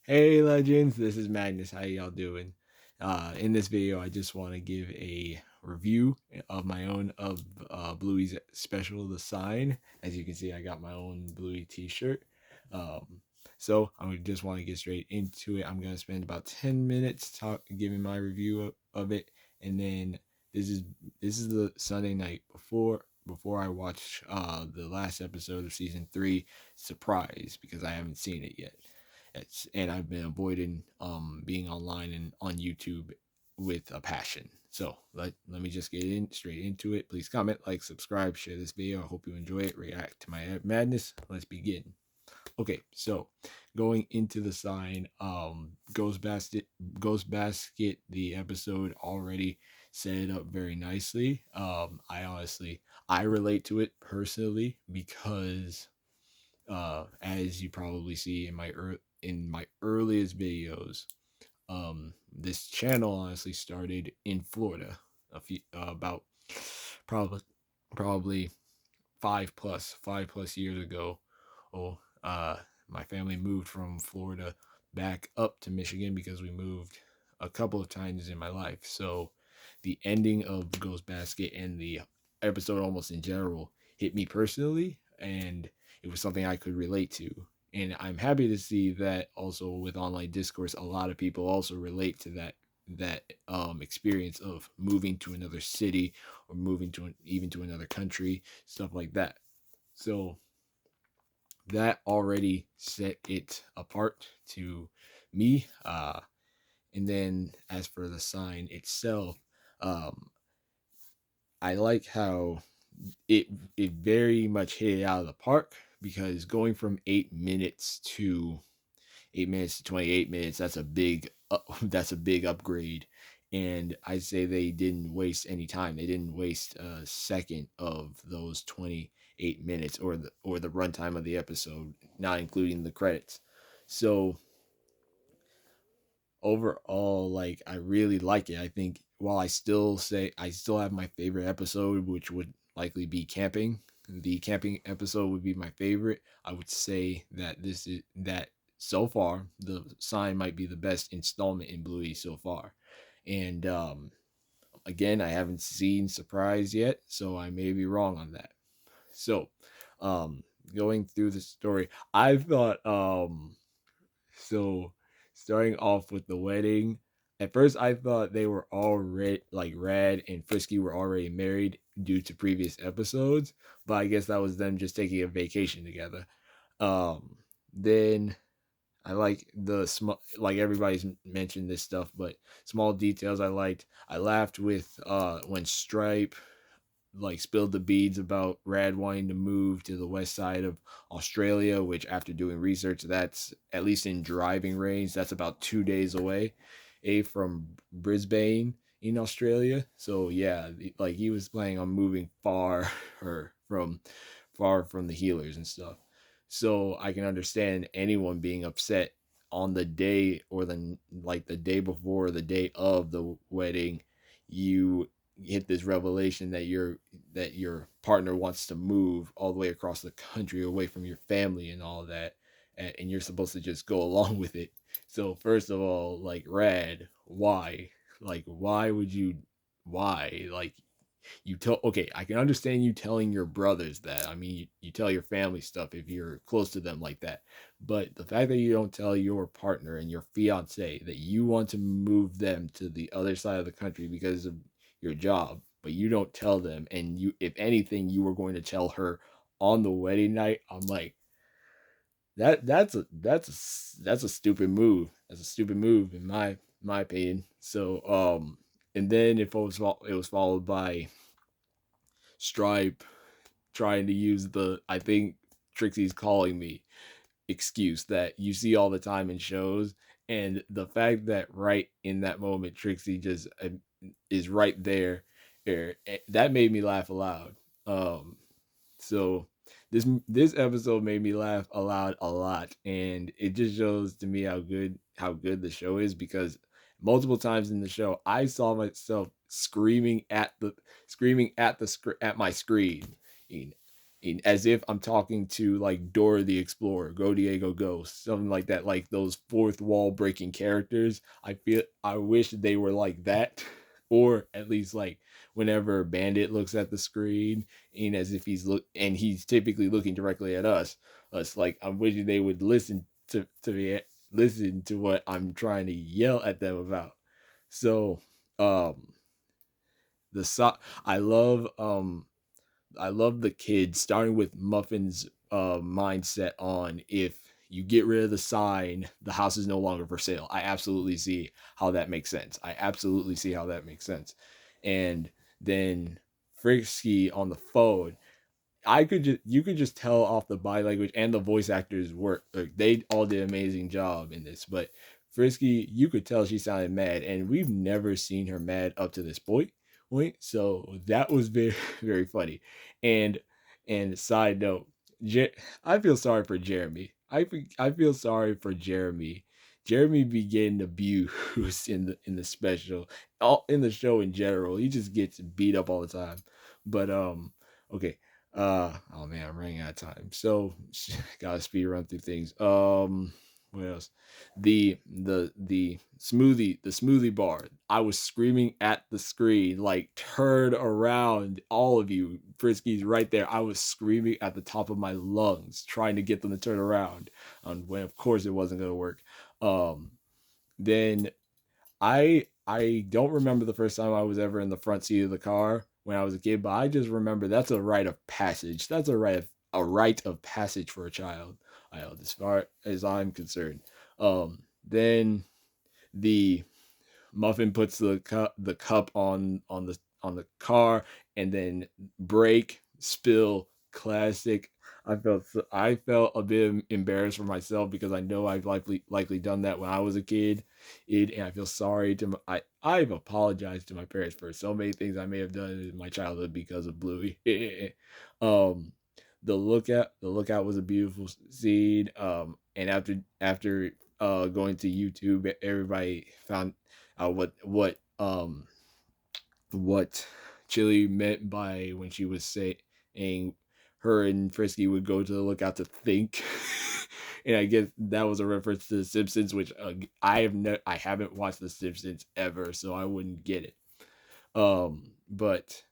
Hey legends, this is Magnus. How y'all doing? In this video, I just want to give a review of my own of Bluey's special, The Sign. As you can see, I got my own Bluey t-shirt. Um, so I just want to get straight into it. I'm gonna spend about 10 minutes giving my review of it, and then this is this is the Sunday night before I watch the last episode of season 3, Surprise, because I haven't seen it yet. And I've been avoiding being online and on YouTube with a passion. So let me just get straight into it. Please comment, like, subscribe, share this video. I hope you enjoy it. React to my madness. Let's begin. Okay, so going into The Sign, Ghost Basket, the episode already set it up very nicely. I relate to it personally because as you probably see in my earliest videos, this channel honestly started in Florida about probably probably 5+ years ago. Oh, my family moved from Florida back up to Michigan because we moved a couple of times in my life. So the ending of Ghost Basket and the episode almost in general hit me personally, and it was something I could relate to. And I'm happy to see that also with online discourse, a lot of people also relate to that experience of moving to another city or moving even to another country, stuff like that. So that already set it apart to me. And then as for the sign itself, um, I like how it it very much hit it out of the park, because going from 8 minutes to 28 minutes, that's a big upgrade. And I'd say they didn't waste any time. They didn't waste a second of those 28 minutes, or the runtime of the episode, not including the credits. So overall, like, I really like it. I think, while I still have my favorite episode, which would likely be camping. The camping episode would be my favorite. I would say that this is that so far, the sign might be the best installment in Bluey so far. And again, I haven't seen Surprise yet, so I may be wrong on that. So, um, going through the story, I thought so starting off with the wedding, at first I thought they were already, like, Rad and Frisky were already married due to previous episodes, but I guess that was them just taking a vacation together. Then I like the small, like, everybody's mentioned this stuff, but small details I liked. I laughed with when Stripe, like, spilled the beads about Rad wanting to move to the west side of Australia, which, after doing research, that's, at least in driving range, that's about 2 days away, from Brisbane in Australia. So yeah, like, he was planning on moving or far from the healers and stuff. So I can understand anyone being upset on the day, or the day before, the day of the wedding. You hit this revelation that your partner wants to move all the way across the country away from your family and all that, and you're supposed to just go along with it. So first of all, like, Rad, why? Like, why? Like, you tell okay, I can understand you telling your brothers that. I mean, you tell your family stuff if you're close to them like that. But the fact that you don't tell your partner and your fiance that you want to move them to the other side of the country because of your job, but you don't tell them, and you, if anything, you were going to tell her on the wedding night, I'm like, that's a stupid move. That's a stupid move in my opinion. So and then it was followed by Stripe trying to use the, I think, Trixie's calling me excuse that you see all the time in shows. And the fact that right in that moment, Trixie just is right there, that made me laugh aloud. So this episode made me laugh aloud a lot, and it just shows to me how good the show is, because multiple times in the show I saw myself screaming at my screen. as if I'm talking to like Dora the Explorer, Go Diego Go, something like that, like those fourth wall breaking characters. I wish they were like that, or at least like whenever Bandit looks at the screen, and as if he's typically looking directly at us like I'm wishing they would listen to what I'm trying to yell at them about. So, um, the so I love the kids starting with Muffin's mindset on if you get rid of the sign, the house is no longer for sale. I absolutely see how that makes sense. I absolutely see how that makes sense. And then Frisky on the phone, you could just tell off the body language and the voice actors work. Like, they all did an amazing job in this. But Frisky, you could tell she sounded mad, and we've never seen her mad up to this point. Point. So that was very very funny. And side note, I feel sorry for Jeremy. I feel sorry for Jeremy. Jeremy be getting abused in the special, all in the show in general. He just gets beat up all the time. But okay, oh man, I'm running out of time. So gotta speed run through things. What else? The smoothie bar. I was screaming at the screen, like turn around, all of you. Frisky's right there. I was screaming at the top of my lungs, trying to get them to turn around. When of course it wasn't gonna work. Um, then I don't remember the first time I was ever in the front seat of the car when I was a kid, but I just remember that's a rite of passage. That's a rite of passage for a child. As far as I'm concerned. Then the Muffin puts the cup on the car, and then break spill classic. I felt a bit embarrassed for myself because I know I've likely done that when I was a kid. And I feel sorry to I've apologized to my parents for so many things I may have done in my childhood because of Bluey. um, the lookout was a beautiful scene. And after going to YouTube, everybody found what Chili meant by when she was saying her and Frisky would go to the lookout to think. And I guess that was a reference to The Simpsons, which I haven't watched The Simpsons ever, so I wouldn't get it. But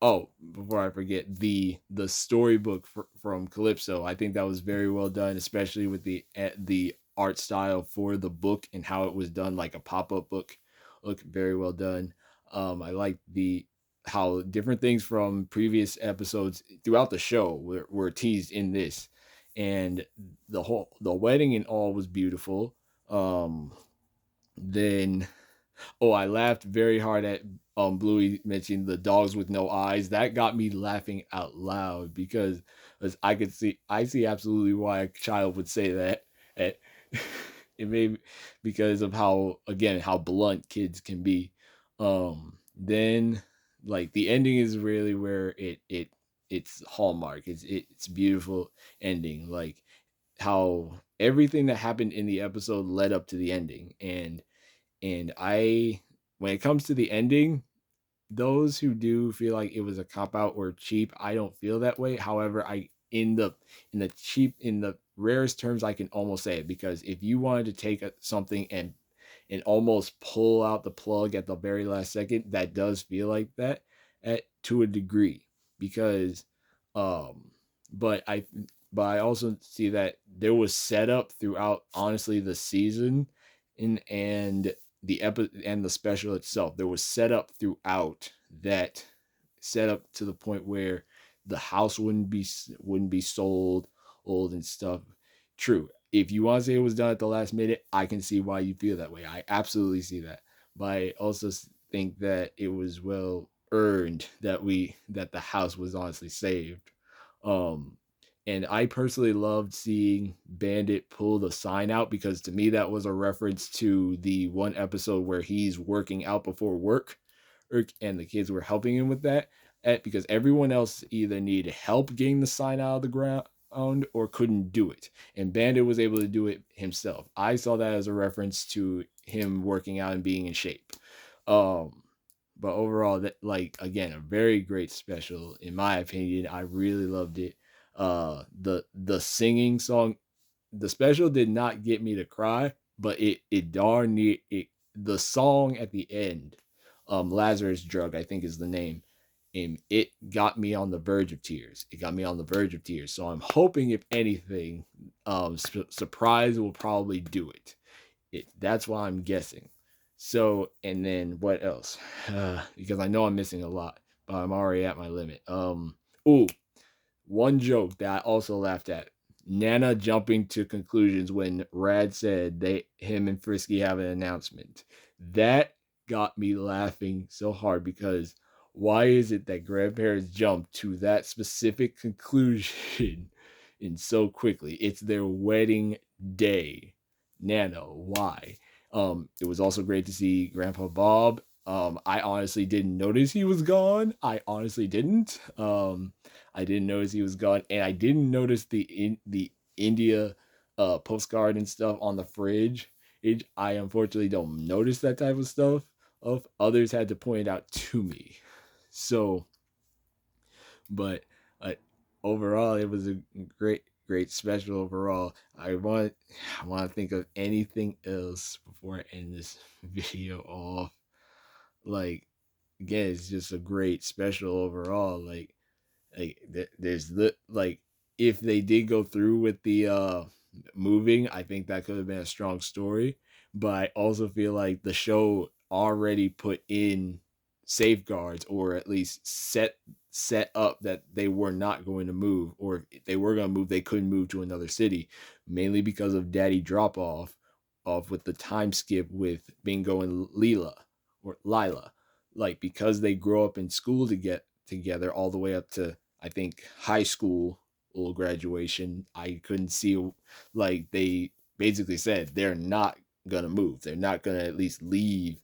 oh, before I forget, the storybook from Calypso, I think that was very well done, especially with the art style for the book and how it was done, like a pop up book. Look, very well done. I like the how different things from previous episodes throughout the show were teased in this, and the wedding and all was beautiful. Then Oh, I laughed very hard at Bluey mentioning the dogs with no eyes. That got me laughing out loud because as I see absolutely why a child would say that. Eh, It may because of how blunt kids can be. Then like the ending is really where it's hallmark. It's beautiful ending. Like how everything that happened in the episode led up to the ending, and I when it comes to the ending, those who do feel like it was a cop out or cheap, I don't feel that way. However, I in the rarest terms I can almost say it, because if you wanted to take something and almost pull out the plug at the very last second, that does feel like that to a degree, because um but I also see that there was setup throughout, honestly, the season and and the special itself. There was setup throughout that set up to the point where the house wouldn't be sold old and stuff. True, if you want to say it was done at the last minute, I can see why you feel that way. I absolutely see that, but I also think that it was well earned that the house was honestly saved. um and I personally loved seeing Bandit pull the sign out, because to me that was a reference to the one episode where he's working out before work, and the kids were helping him with that, because everyone else either needed help getting the sign out of the ground or couldn't do it, and Bandit was able to do it himself. I saw that as a reference to him working out and being in shape. um But overall, that, like, again, a very great special in my opinion. I really loved it. The singing song, the special did not get me to cry, but it darn near it. The song at the end, Lazarus Drug, I think is the name, and it got me on the verge of tears. It got me on the verge of tears. So I'm hoping, if anything, Surprise will probably do it. That's why I'm guessing. So, and then what else? Because I know I'm missing a lot, but I'm already at my limit. Ooh, one joke that I also laughed at. Nana jumping to conclusions when Rad said him and Frisky have an announcement. That got me laughing so hard, because why is it that grandparents jump to that specific conclusion and so quickly? It's their wedding day. Nana, why? It was also great to see Grandpa Bob. I honestly didn't notice he was gone. I honestly didn't. I didn't notice he was gone, and I didn't notice the India postcard and stuff on the fridge. I unfortunately don't notice that type of stuff. Of others had to point it out to me. So, but uh, overall, it was a great special overall. I want to think of anything else before I end this video off. Like, again, it's just a great special overall. There's the, like, if they did go through with the moving, I think that could have been a strong story. But I also feel like the show already put in safeguards, or at least set up that they were not going to move, or if they were going to move, they couldn't move to another city, mainly because of Daddy drop off with the time skip with Bingo and Lila. Like, because they grow up in school to get together all the way up to, I think, high school or graduation. I couldn't see, like, they basically said they're not gonna move. They're not gonna at least leave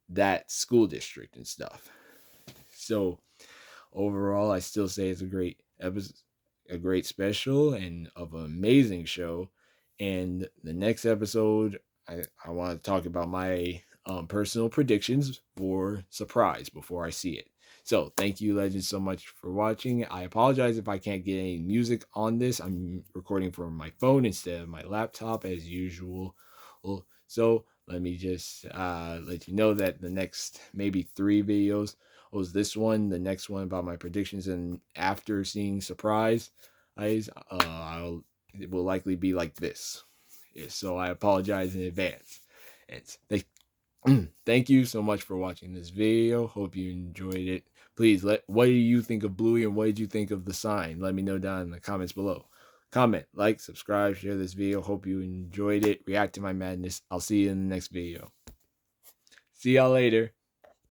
that school district and stuff. So overall, I still say it's a great episode, a great special, and of an amazing show. And the next episode, I want to talk about my personal predictions for Surprise before I see it. So thank you, legends, so much for watching. I apologize if I can't get any music on this. I'm recording from my phone instead of my laptop as usual. So let me just let you know that the next maybe 3 videos was this one, the next one about my predictions, and after seeing Surprise, it will likely be like this. So I apologize in advance. Thank you so much for watching this video. Hope you enjoyed it. Please what do you think of Bluey, and what did you think of the sign? Let me know down in the comments below. Comment, like, subscribe, share this video. Hope you enjoyed it. React to my madness. I'll see you in the next video. See y'all later.